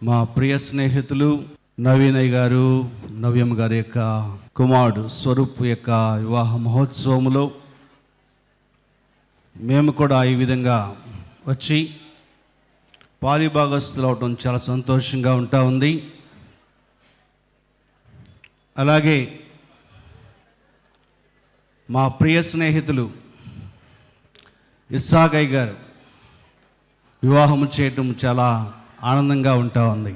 మా ప్రియ స్నేహితులు నవీనయ్య గారు, నవ్యమ్మ గారి యొక్క కుమారుడు స్వరూప్ యొక్క వివాహ మహోత్సవంలో మేము కూడా ఈ విధంగా వచ్చి పాలిభాగస్తులు అవటం చాలా సంతోషంగా ఉంది. అలాగే మా ప్రియ స్నేహితులు ఇస్సాకయ్య గారు వివాహం చేయటం చాలా ఆనందంగా ఉంది.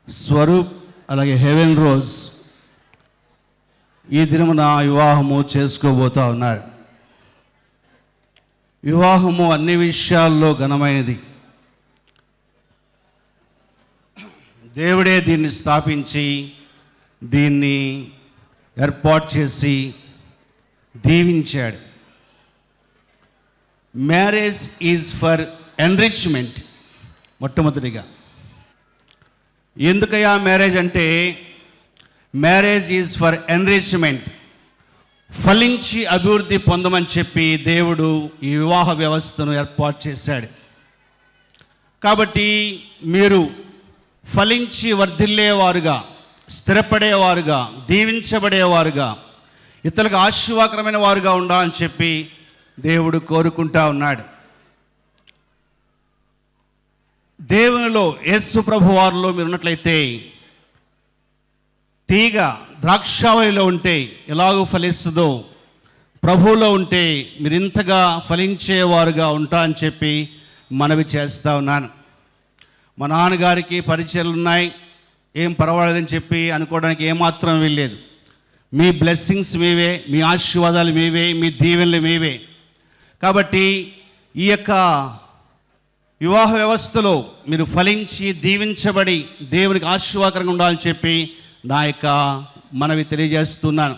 స్వరూప్ అలాగే హెవెన్ రోజ్ ఈ దినమున వివాహము చేసుకోబోతూ ఉన్నారు. వివాహము అన్ని విషయాల్లో ఘనమైనది. దేవుడే దీన్ని స్థాపించి దీన్ని ఏర్పాటు చేసి దీవించాడు. Marriage is for enrichment. మొట్టమొదటిగా ఎందుకయ్యా మ్యారేజ్ అంటే, మ్యారేజ్ ఈజ్ ఫర్ ఎన్రిచ్మెంట్, ఫలించి అభివృద్ధి పొందమని చెప్పి దేవుడు ఈ వివాహ వ్యవస్థను ఏర్పాటు చేశాడు. కాబట్టి మీరు ఫలించి వర్ధిల్లేవారుగా, స్థిరపడేవారుగా, దీవించబడేవారుగా, ఇతరులకు ఆశీర్వాదకరమైన వారుగా ఉండాలని చెప్పి దేవుడు కోరుకుంటా ఉన్నాడు. దేవునిలో యేసు ప్రభు వారిలో మీరు ఉన్నట్లయితే తీగ ద్రాక్షావళిలో ఉంటే ఎలాగో ఫలిస్తుందో, ప్రభువులో ఉంటే మీరు ఇంతగా ఫలించేవారుగా ఉంటా అని చెప్పి మనవి చేస్తూ ఉన్నాను. మా నాన్నగారికి పరిచయాలు ఉన్నాయి, ఏం పర్వాలేదని చెప్పి అనుకోవడానికి ఏమాత్రం వీల్లేదు. మీ బ్లెస్సింగ్స్ మీవే, మీ ఆశీర్వాదాలు మీవే, మీ దీవెనలు మీవే. కాబట్టి ఈ యొక్క వివాహ వ్యవస్థలో మీరు ఫలించి దీవించబడి దేవునికి ఆశీర్వాదకరంగా ఉండాలని చెప్పి నా యొక్క మనవి తెలియజేస్తున్నాను.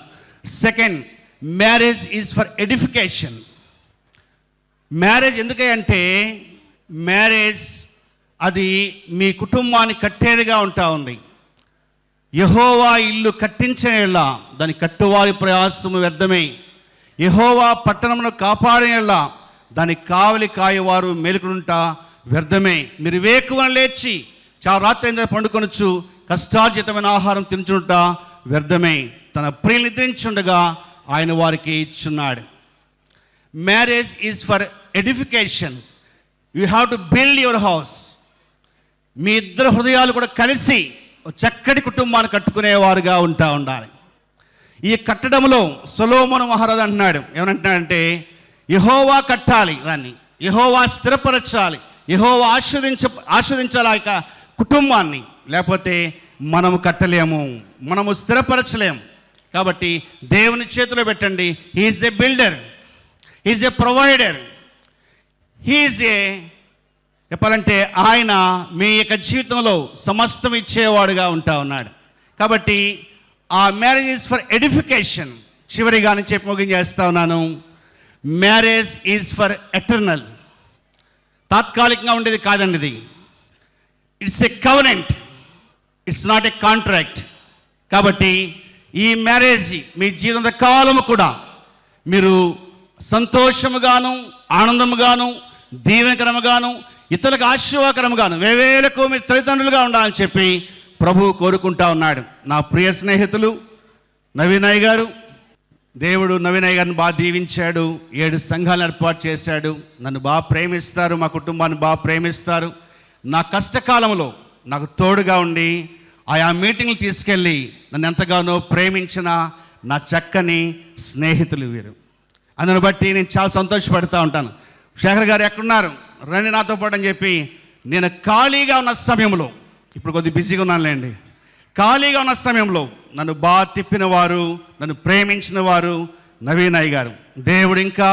Second, marriage is for edification. Marriage ఎందుకంటే మ్యారేజ్ అది మీ కుటుంబాన్ని కట్టేదిగా ఉంది. యెహోవా ఇల్లు కట్టించనేలా దాని కట్టువారి ప్రయాసము వ్యర్థమే. యెహోవా పట్టణమును కాపాడనేలా దాని కావలి కాయవారు మేలుకుంటా వ్యర్థమే. మీరు వేకువన లేచి చాలా రాత్రి అయిన పండుకొనొచ్చు, కష్టార్జితమైన ఆహారం తినుచుంట వ్యర్థమే. తన ప్రియులు నిద్రించుండగా ఆయన వారికి ఇచ్చున్నాడు. Marriage is for edification. You have to build your house. మీ ఇద్దరు హృదయాలు కూడా కలిసి చక్కటి కుటుంబాన్ని కట్టుకునేవారుగా ఉండాలి. ఈ కట్టడంలో సొలొమోను మహారాజు అంటున్నాడు, ఏమంటున్నాడంటే యెహోవా కట్టాలి, దాన్ని యెహోవా స్థిరపరచాలి, యెహోవా ఆస్వాదించాలి ఆ యొక్క కుటుంబాన్ని. లేకపోతే మనము కట్టలేము, మనము స్థిరపరచలేము. కాబట్టి దేవుని చేతిలో పెట్టండి. హీఈస్ ఏ బిల్డర్, హీఈస్ ఏ ప్రొవైడర్, హీఈస్ ఏ చెప్పాలంటే ఆయన మీ యొక్క జీవితంలో సమస్తం ఇచ్చేవాడుగా ఉన్నాడు. కాబట్టి ఆ మ్యారేజ్ ఈజ్ ఫర్ ఎడిఫికేషన్. చివరిగా నేను చెప్పి ముగించేస్తా ఉన్నాను. Marriage is for eternal. తాత్కాలికంగా ఉండేది కాదండి ఇది. It's a covenant, it's not a contract. కాబట్టి ఈ మ్యారేజ్ మీ జీవిత కాలము కూడా మీరు సంతోషముగాను, ఆనందముగాను, దీవెనకరముగాను, ఇతరులకు ఆశీర్వాదకరముగాను, వేవేలకు మీరు తల్లిదండ్రులుగా ఉండాలని చెప్పి ప్రభువు కోరుకుంటా ఉన్నాడు. నా ప్రియ స్నేహితులు నవీనయ్య గారు, దేవుడు నవీనయ్య గారిని బాగా దీవించాడు. 7 సంఘాలను ఏర్పాటు చేశాడు. నన్ను బాగా ప్రేమిస్తారు, మా కుటుంబాన్ని బాగా ప్రేమిస్తారు. నా కష్టకాలంలో నాకు తోడుగా ఉండి ఆయా మీటింగ్లు తీసుకెళ్ళి నన్ను ఎంతగానో ప్రేమించిన నా చక్కని స్నేహితులు వీరు. అందుని బట్టి నేను చాలా సంతోషపడుతూ ఉంటాను. శేఖర్ గారు ఎక్కడున్నారు, రండి నాతో పాటు అని చెప్పి నేను ఖాళీగా ఉన్న సమయంలో, ఇప్పుడు కొద్దిగా బిజీగా ఉన్నానులేండి, ఖాళీగా ఉన్న సమయంలో నన్ను బాగా తిప్పిన వారు, నన్ను ప్రేమించిన వారు నవీనయ్య గారు. దేవుడు ఇంకా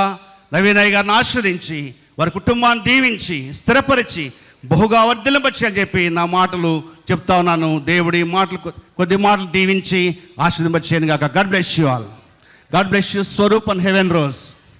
నవీనయ్య గారిని ఆస్వాదించి వారి కుటుంబాన్ని దీవించి స్థిరపరిచి బహుగా వర్ధిల్లింపచేయాలి అని చెప్పి నా మాటలు చెప్తా ఉన్నాను. దేవుడి మాటలు కొద్ది మాటలు దీవించి ఆస్వాదింపచేయను గాక. God bless you all. God bless you. Swaroop and heaven rose.